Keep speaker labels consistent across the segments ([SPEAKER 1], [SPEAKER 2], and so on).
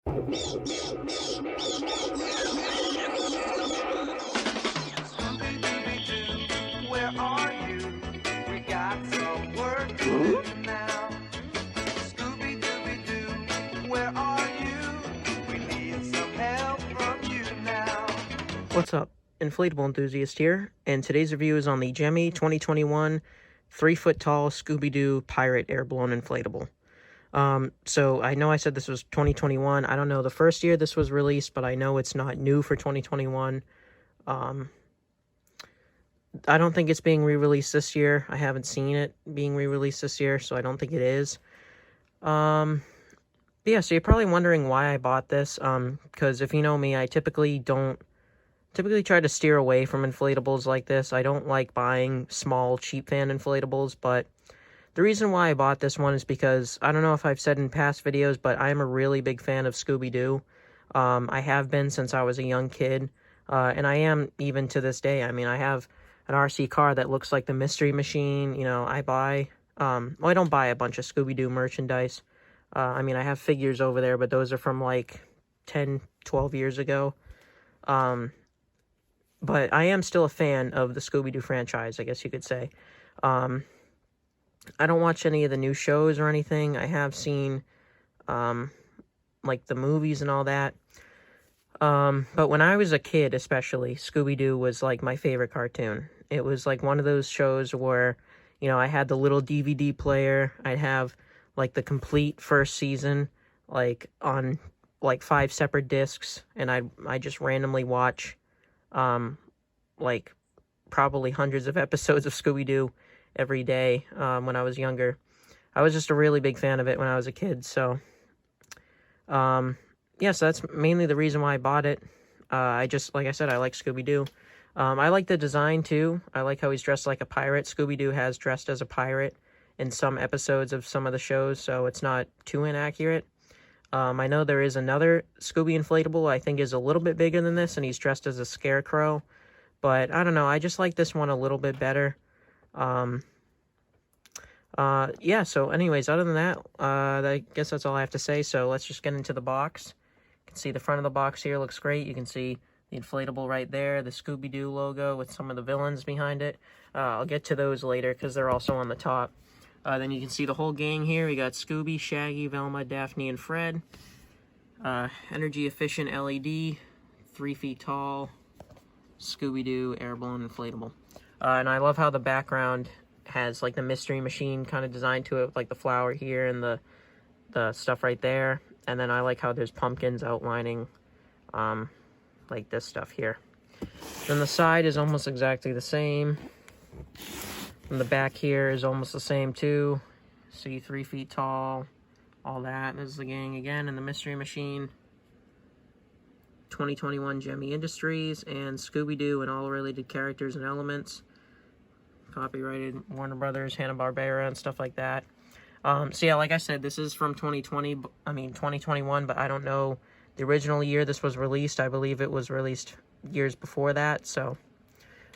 [SPEAKER 1] Scooby-Doo, where are you? We got some work to do now. Scooby-Doo, where are you? We need some help from you now.
[SPEAKER 2] What's up? Inflatable enthusiast here, and today's review is on the Gemmy 2021 3-foot-tall Scooby-Doo pirate air-blown inflatable. So I know I said this was 2021. I don't know the first year this was released, but I know it's not new for 2021. I don't think it's being re-released this year. I haven't seen it being re-released this year, so I don't think it is. But yeah, so you're probably wondering why I bought this. Because if you know me, I typically try to steer away from inflatables like this. I don't like buying small, cheap fan inflatables, but the reason why I bought this one is because, I don't know if I've said in past videos, but I'm a really big fan of Scooby-Doo. I have been since I was a young kid, and I am even to this day. I mean, I have an RC car that looks like the Mystery Machine. You know, I don't buy a bunch of Scooby-Doo merchandise. I mean, I have figures over there, but those are from like 10, 12 years ago. But I am still a fan of the Scooby-Doo franchise, I guess you could say. I don't watch any of the new shows or anything. I have seen, like, the movies and all that. But when I was a kid, especially, Scooby-Doo was, like, my favorite cartoon. It was, like, one of those shows where, you know, I had the little DVD player. I'd have, like, the complete first season, like, on, like, 5 separate discs. And I'd just randomly watch, like, probably hundreds of episodes of Scooby-Doo every day when I was younger. I was just a really big fan of it when I was a kid, so yeah, so that's mainly the reason why I bought it. Like I said, I like Scooby-Doo. I like the design too. I like how he's dressed like a pirate. Scooby-Doo has dressed as a pirate in some episodes of some of the shows, so it's not too inaccurate. I know there is another Scooby inflatable I think is a little bit bigger than this, and he's dressed as a scarecrow. But I don't know, I just like this one a little bit better. Yeah, so anyways, other than that, I guess that's all I have to say. So let's just get into the box. You can see the front of the box here looks great. You can see the inflatable right there, the Scooby-Doo logo with some of the villains behind it. I'll get to those later because they're also on the top. Then you can see the whole gang here. We got Scooby, Shaggy, Velma, Daphne, and Fred. Energy efficient LED, 3 feet tall, Scooby-Doo air-blown inflatable. And I love how the background has like the Mystery Machine kind of design to it, like the flower here and the stuff right there. And then I like how there's pumpkins outlining like this stuff here. Then the side is almost exactly the same. And the back here is almost the same too. See, 3 feet tall, all that. This is the gang again and the Mystery Machine. 2021 Gemmy Industries and Scooby-Doo and all related characters and elements. Copyrighted Warner Brothers, Hanna-Barbera, and stuff like that. So yeah, like I said, this is from 2021, but I don't know the original year this was released. I believe it was released years before that, so.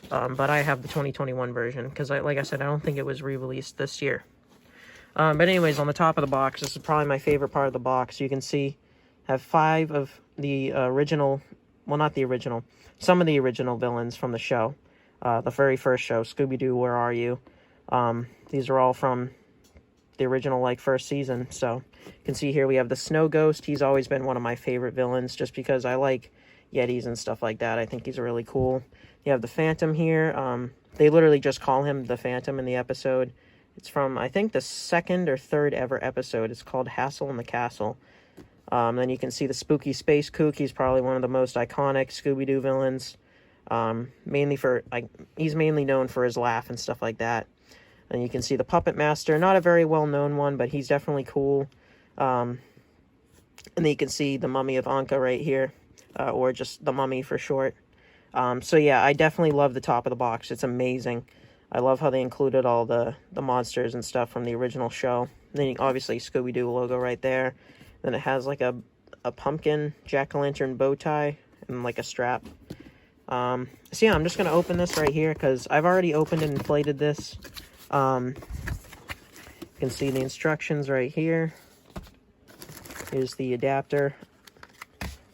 [SPEAKER 2] But I have the 2021 version, because like I said, I don't think it was re-released this year. But anyways, on the top of the box, this is probably my favorite part of the box. You can see, have 5 of the original, well, not the original, some of the original villains from the show. The very first show, Scooby-Doo, Where Are You? These are all from the original, like, first season. So, you can see here we have the Snow Ghost. He's always been one of my favorite villains, just because I like Yetis and stuff like that. I think he's really cool. You have the Phantom here. They literally just call him the Phantom in the episode. It's from, I think, the 2nd or 3rd ever episode. It's called Hassle in the Castle. Then you can see the Spooky Space Kook. He's probably one of the most iconic Scooby-Doo villains. Mainly for, like, he's mainly known for his laugh and stuff like that. And you can see the Puppet Master, not a very well-known one, but he's definitely cool. And then you can see the Mummy of Anka right here, or just the Mummy for short. So yeah, I definitely love the top of the box. It's amazing. I love how they included all the monsters and stuff from the original show. And then obviously Scooby-Doo logo right there. Then it has like a pumpkin jack-o'-lantern bow tie and like a strap. So yeah, I'm just going to open this right here because I've already opened and inflated this. You can see the instructions right here. Here's the adapter.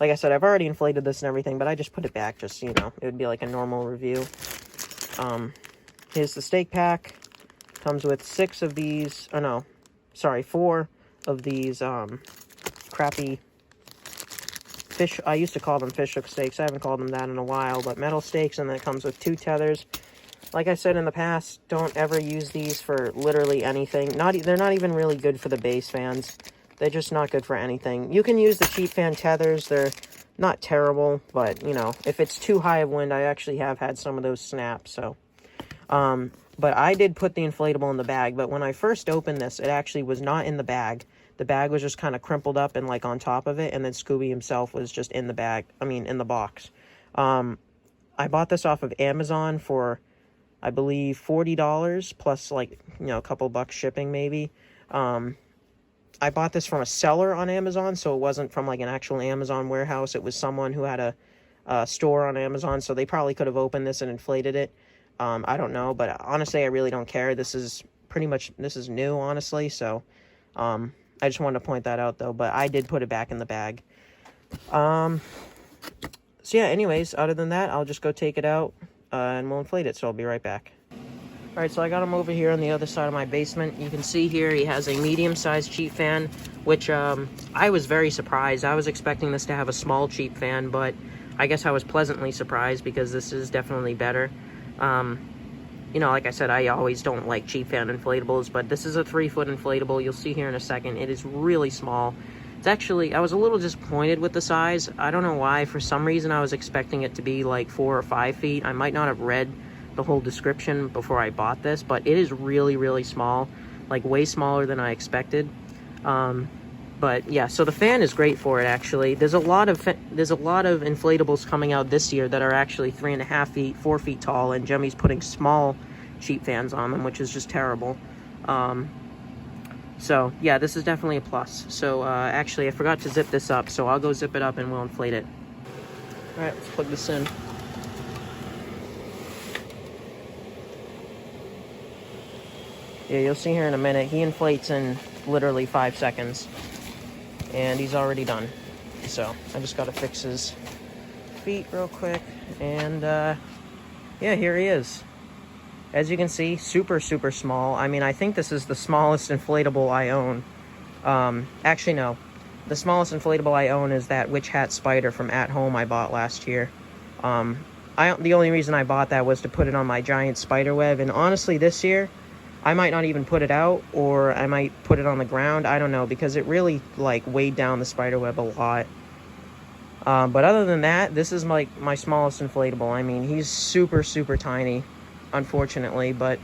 [SPEAKER 2] like I said, I've already inflated this and everything, but I just put it back just, you know, it would be like a normal review. Here's the steak pack. Comes with 6 of these, oh no, sorry, 4 of these, crappy fish. I used to call them fish hook steaks. I haven't called them that in a while, but metal steaks, and then it comes with 2 tethers. Like I said in the past, don't ever use these for literally anything. They're not even really good for the base fans. They're just not good for anything. You can use the cheap fan tethers. They're not terrible, but, you know, if it's too high of wind, I actually have had some of those snap, so. But I did put the inflatable in the bag, but when I first opened this, it actually was not in the bag. The bag was just kind of crumpled up and, like, on top of it, and then Scooby himself was just in the bag, in the box. I bought this off of Amazon for, I believe, $40, plus, like, you know, a couple bucks shipping, maybe. I bought this from a seller on Amazon, so it wasn't from, like, an actual Amazon warehouse. It was someone who had a store on Amazon, so they probably could have opened this and inflated it. I don't know, but honestly, I really don't care. This is new, honestly, so, I just wanted to point that out, though, but I did put it back in the bag. So yeah, anyways, other than that, I'll just go take it out, and we'll inflate it, so I'll be right back. Alright, so I got him over here on the other side of my basement. You can see here he has a medium-sized cheap fan, which, I was very surprised. I was expecting this to have a small cheap fan, but I guess I was pleasantly surprised because this is definitely better. You know, like I said, I always don't like cheap fan inflatables, but this is a 3-foot inflatable. You'll see here in a second. It is really small. It's actually, I was a little disappointed with the size. I don't know why. For some reason, I was expecting it to be like 4 or 5 feet. I might not have read the whole description before I bought this, but it is really, really small. Like, way smaller than I expected. But yeah, so the fan is great for it, actually. There's a lot of inflatables coming out this year that are actually 3.5 feet, 4 feet tall, and Gemmy's putting small cheap fans on them, which is just terrible. So yeah, this is definitely a plus. So actually, I forgot to zip this up, so I'll go zip it up and we'll inflate it. All right, let's plug this in. Yeah, you'll see here in a minute, he inflates in literally 5 seconds. And he's already done. So, I just gotta fix his feet real quick. And, yeah, here he is. As you can see, super, super small. I mean, I think this is the smallest inflatable I own. Actually, no. The smallest inflatable I own is that Witch Hat Spider from At Home I bought last year. The only reason I bought that was to put it on my giant spider web. And honestly, this year, I might not even put it out, or I might put it on the ground. I don't know, because it really, like, weighed down the spider web a lot. But other than that, this is, like, my smallest inflatable. I mean, he's super, super tiny, unfortunately. But,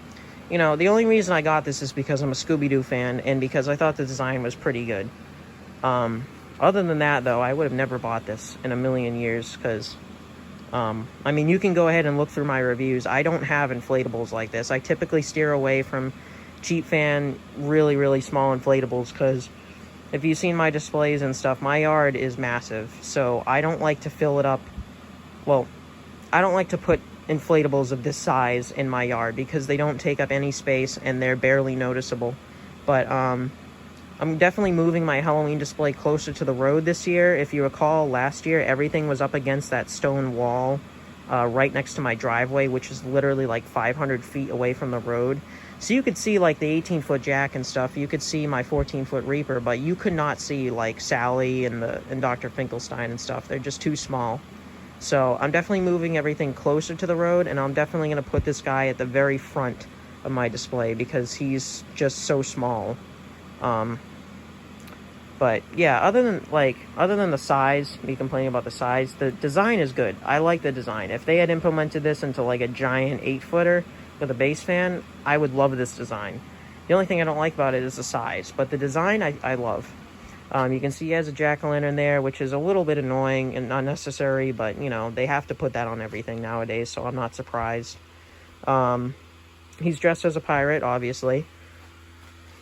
[SPEAKER 2] you know, the only reason I got this is because I'm a Scooby-Doo fan, and because I thought the design was pretty good. Other than that, though, I would have never bought this in a million years, because... I mean, you can go ahead and look through my reviews. I don't have inflatables like this. I typically steer away from cheap fan, really, really small inflatables, because if you've seen my displays and stuff, my yard is massive. So I don't like to fill it up. Well, I don't like to put inflatables of this size in my yard because they don't take up any space and they're barely noticeable. But, I'm definitely moving my Halloween display closer to the road this year. If you recall, last year, everything was up against that stone wall right next to my driveway, which is literally like 500 feet away from the road. So you could see like the 18-foot Jack and stuff. You could see my 14-foot Reaper, but you could not see like Sally and Dr. Finkelstein and stuff. They're just too small. So I'm definitely moving everything closer to the road, and I'm definitely going to put this guy at the very front of my display because he's just so small. But yeah, other than the size, me complaining about the size, the design is good. I like the design. If they had implemented this into like a giant 8-footer with a base fan, I would love this design. The only thing I don't like about it is the size, but the design I love. You can see he has a jack-o'-lantern there, which is a little bit annoying and unnecessary, but you know, they have to put that on everything nowadays, so I'm not surprised. He's dressed as a pirate, obviously.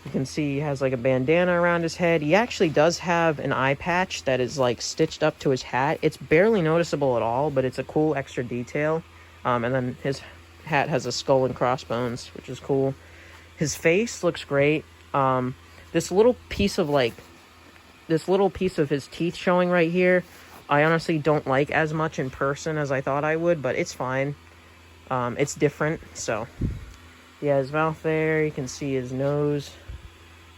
[SPEAKER 2] You can see he has like a bandana around his head. He actually does have an eye patch that is like stitched up to his hat. It's barely noticeable at all, but it's a cool extra detail. And then his hat has a skull and crossbones, which is cool. His face looks great. This little piece of his teeth showing right here I honestly don't like as much in person as I thought I would, but it's fine. It's different, so. Yeah, his mouth there, you can see his nose.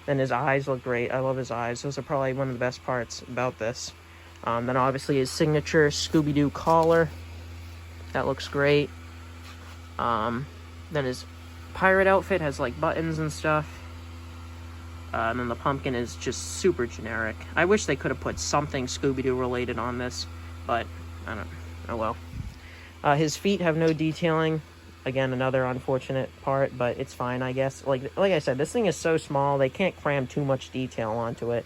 [SPEAKER 2] And his eyes look great. I love his eyes. Those are probably one of the best parts about this. Then obviously his signature Scooby-Doo collar. That looks great. Then his pirate outfit has like buttons and stuff. And then the pumpkin is just super generic. I wish they could have put something Scooby-Doo related on this, but I don't know. Oh well. His feet have no detailing. Again, another unfortunate part, but it's fine, I guess. Like I said, this thing is so small, they can't cram too much detail onto it.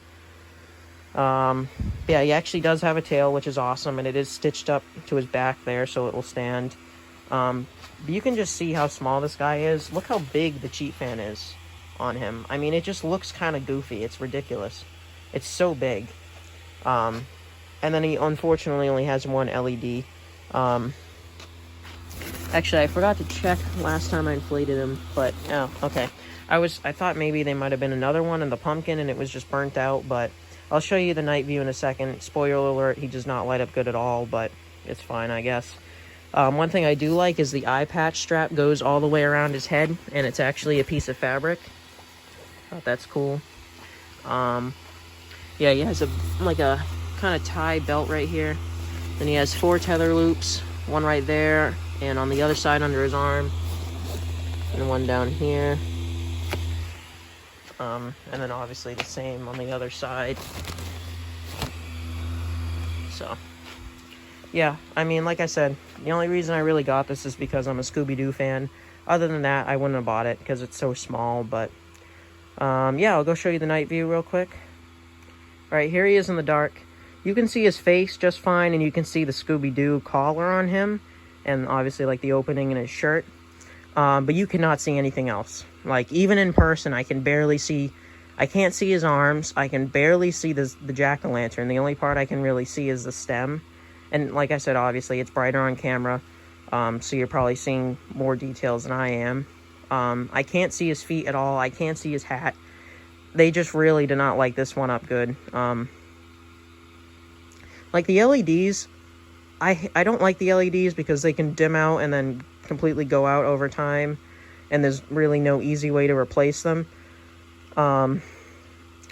[SPEAKER 2] Yeah, he actually does have a tail, which is awesome, and it is stitched up to his back there, so it will stand. But you can just see how small this guy is. Look how big the cheat fan is on him. I mean, it just looks kind of goofy. It's ridiculous. It's so big. And then he unfortunately only has one LED. Actually, I forgot to check last time I inflated him, but, oh, okay. I thought maybe they might have been another one in the pumpkin and it was just burnt out, but I'll show you the night view in a second. Spoiler alert, he does not light up good at all, but it's fine, I guess. One thing I do like is the eye patch strap goes all the way around his head, and it's actually a piece of fabric. Thought that's cool. Yeah, he has a kind of tie belt right here. Then he has 4 tether loops, one right there, and on the other side under his arm, and one down here. And then obviously the same on the other side. So, yeah, I mean, like I said, the only reason I really got this is because I'm a Scooby-Doo fan. Other than that, I wouldn't have bought it because it's so small, but, yeah, I'll go show you the night view real quick. Alright, here he is in the dark. You can see his face just fine, and you can see the Scooby-Doo collar on him, and obviously, like, the opening in his shirt. But you cannot see anything else. Like, even in person, I can barely see... I can't see his arms. I can barely see the jack-o'-lantern. The only part I can really see is the stem. And like I said, obviously, it's brighter on camera, so you're probably seeing more details than I am. I can't see his feet at all. I can't see his hat. They just really did not like this one up good. Like, the LEDs... I don't like the LEDs because they can dim out and then completely go out over time, and there's really no easy way to replace them. And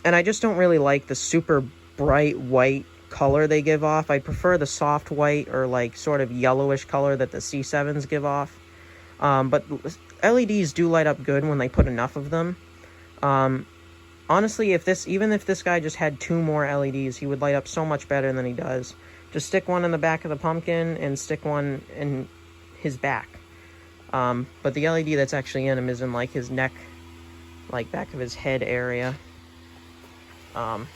[SPEAKER 2] I just don't really like the super bright white color they give off. I prefer the soft white or like sort of yellowish color that the C7s give off. But LEDs do light up good when they put enough of them. Honestly, even if this guy just had 2 more LEDs, he would light up so much better than he does. Just stick one in the back of the pumpkin and stick one in his back. But the LED that's actually in him is in, like, his neck, like, back of his head area. But,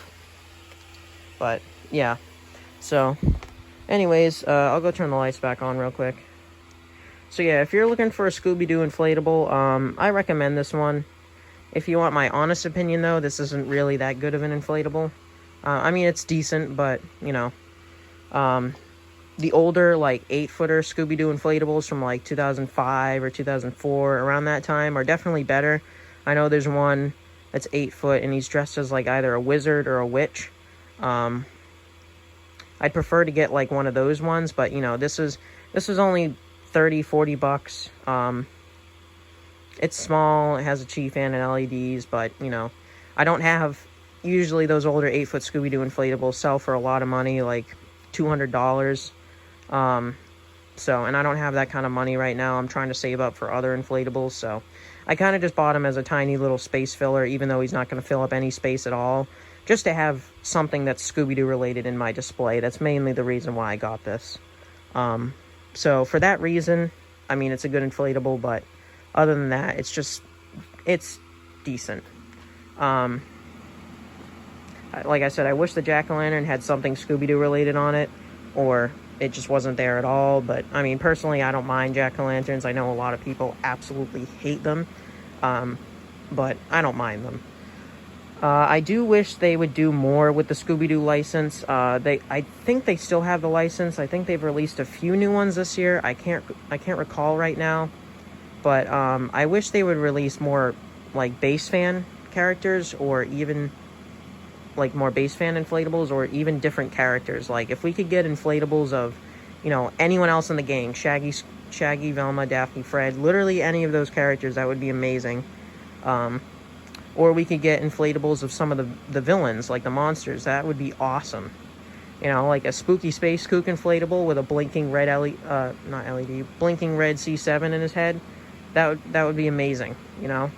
[SPEAKER 2] yeah. So, anyways, I'll go turn the lights back on real quick. So, yeah, if you're looking for a Scooby-Doo inflatable, I recommend this one. If you want my honest opinion, though, this isn't really that good of an inflatable. I mean, it's decent, but, you know... the older, like, 8-footer Scooby-Doo inflatables from, like, 2005 or 2004, around that time, are definitely better. I know there's one that's 8 foot, and he's dressed as, like, either a wizard or a witch. I'd prefer to get, like, one of those ones, but, you know, this is only 30, 40 bucks. It's small, it has a cheat fan and LEDs, but, you know, I don't have... Usually those older 8-foot Scooby-Doo inflatables sell for a lot of money, like... $200. So, and I don't have that kind of money right now. I'm trying to save up for other inflatables, so I kind of just bought him as a tiny little space filler, even though he's not going to fill up any space at all, just to have something that's Scooby-Doo related in my display. That's mainly the reason why I got this. So for that reason, I mean, it's a good inflatable, but other than that, it's decent. Like I said, I wish the jack-o'-lantern had something Scooby-Doo related on it, or it just wasn't there at all. But, I mean, personally, I don't mind jack-o'-lanterns. I know a lot of people absolutely hate them, but I don't mind them. I do wish they would do more with the Scooby-Doo license. I think they still have the license. I think they've released a few new ones this year. I can't recall right now, but I wish they would release more, like, base fan characters, or even... like more base fan inflatables, or even different characters. Like if we could get inflatables of, you know, anyone else in the gang, Shaggy, Velma, Daphne, Fred, literally any of those characters, that would be amazing. Or we could get inflatables of some of the villains, like the monsters. That would be awesome. You know, like a spooky space kook inflatable with a blinking red blinking red C7 in his head. That would be amazing, you know.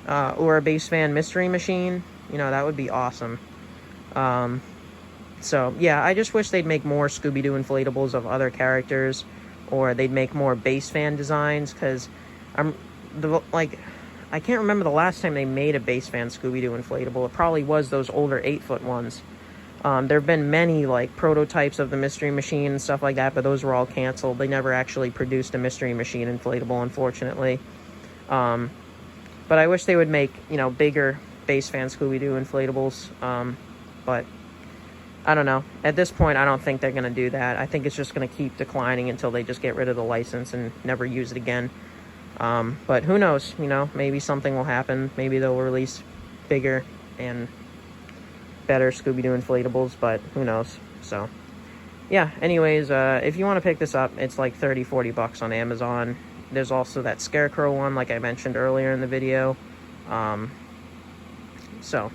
[SPEAKER 2] Or a base fan mystery machine, you know, that would be awesome. So yeah, I just wish they'd make more Scooby-Doo inflatables of other characters, or they'd make more base fan designs, because I can't remember the last time they made a base fan Scooby-Doo inflatable. It probably was those older 8-foot ones. There have been many, like, prototypes of the Mystery Machine and stuff like that, but those were all canceled. They never actually produced a Mystery Machine inflatable, unfortunately. But I wish they would make, you know, bigger base fan Scooby-Doo inflatables. But I don't know. At this point, I don't think they're going to do that. I think it's just going to keep declining until they just get rid of the license and never use it again. But who knows, you know, maybe something will happen. Maybe they'll release bigger and better Scooby-Doo inflatables, but who knows. So yeah, anyways, if you want to pick this up, it's like $30-40 on Amazon. There's also that Scarecrow one, like I mentioned earlier in the video. So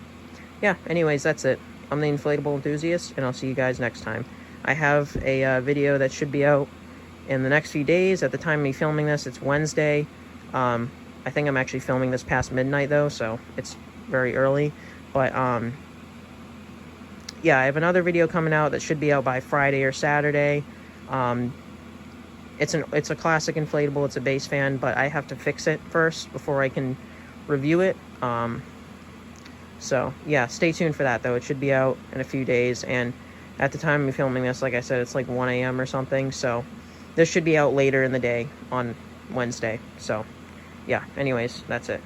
[SPEAKER 2] yeah, anyways, that's it. I'm the Inflatable Enthusiast, and I'll see you guys next time. I have a video that should be out in the next few days. At the time of me filming this, it's Wednesday. I think I'm actually filming this past midnight, though, so it's very early. But yeah, I have another video coming out that should be out by Friday or Saturday. It's a classic inflatable. It's a base fan, but I have to fix it first before I can review it. So yeah, stay tuned for that, though. It should be out in a few days, and at the time of filming this, like I said, it's like 1 a.m. or something, so this should be out later in the day on Wednesday. So yeah, anyways, that's it.